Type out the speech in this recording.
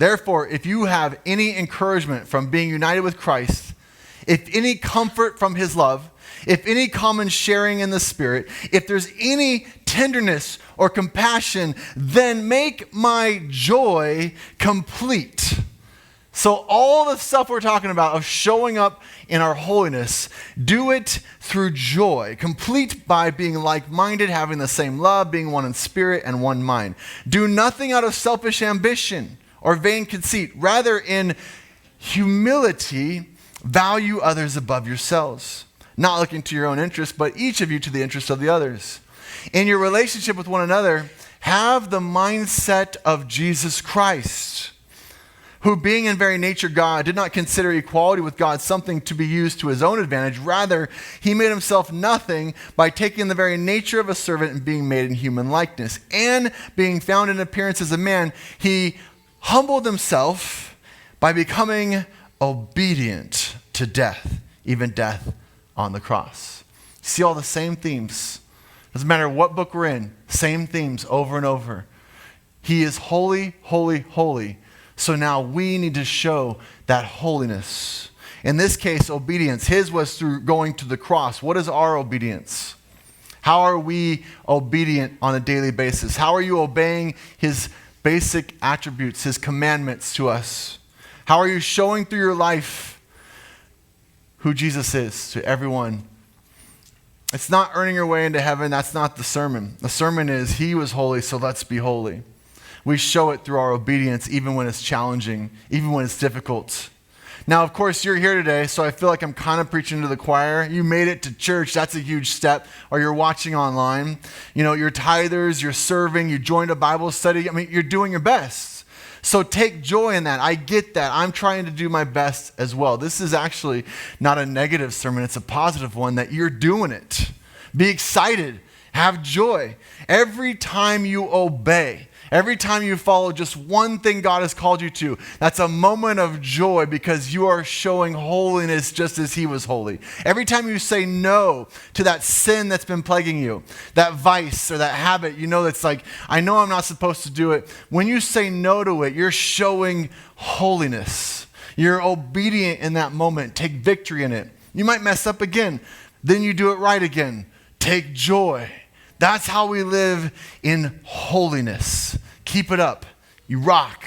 Therefore, if you have any encouragement from being united with Christ, if any comfort from his love, if any common sharing in the Spirit, if there's any tenderness or compassion, then make my joy complete. So all the stuff we're talking about of showing up in our holiness, do it through joy, complete by being like-minded, having the same love, being one in spirit and one mind. Do nothing out of selfish ambition or vain conceit. Rather, in humility, value others above yourselves, not looking to your own interest, but each of you to the interest of the others. In your relationship with one another, have the mindset of Jesus Christ, who being in very nature God, did not consider equality with God something to be used to his own advantage. Rather, he made himself nothing by taking the very nature of a servant and being made in human likeness. And being found in appearance as a man, he humbled himself by becoming obedient to death, even death on the cross. See all the same themes. Doesn't matter what book we're in, same themes over and over. He is holy, holy, holy. So now we need to show that holiness. In this case, obedience. His was through going to the cross. What is our obedience? How are we obedient on a daily basis? How are you obeying his basic attributes, his commandments to us? How are you showing through your life who Jesus is to everyone? It's not earning your way into heaven. That's not the sermon. The sermon is he was holy, so let's be holy. We show it through our obedience, even when it's challenging, even when it's difficult. Now, of course, you're here today, so I feel like I'm kind of preaching to the choir. You made it to church. That's a huge step. Or you're watching online. You know, you're tithers, you're serving, you joined a Bible study. I mean, you're doing your best. So take joy in that. I get that. I'm trying to do my best as well. This is actually not a negative sermon. It's a positive one that you're doing it. Be excited. Have joy. Every time you obey, every time you follow just one thing God has called you to, that's a moment of joy because you are showing holiness just as he was holy. Every time you say no to that sin that's been plaguing you, that vice or that habit, you know that's like, I know I'm not supposed to do it. When you say no to it, you're showing holiness. You're obedient in that moment. Take victory in it. You might mess up again. Then you do it right again. Take joy. That's how we live in holiness. Keep it up. You rock.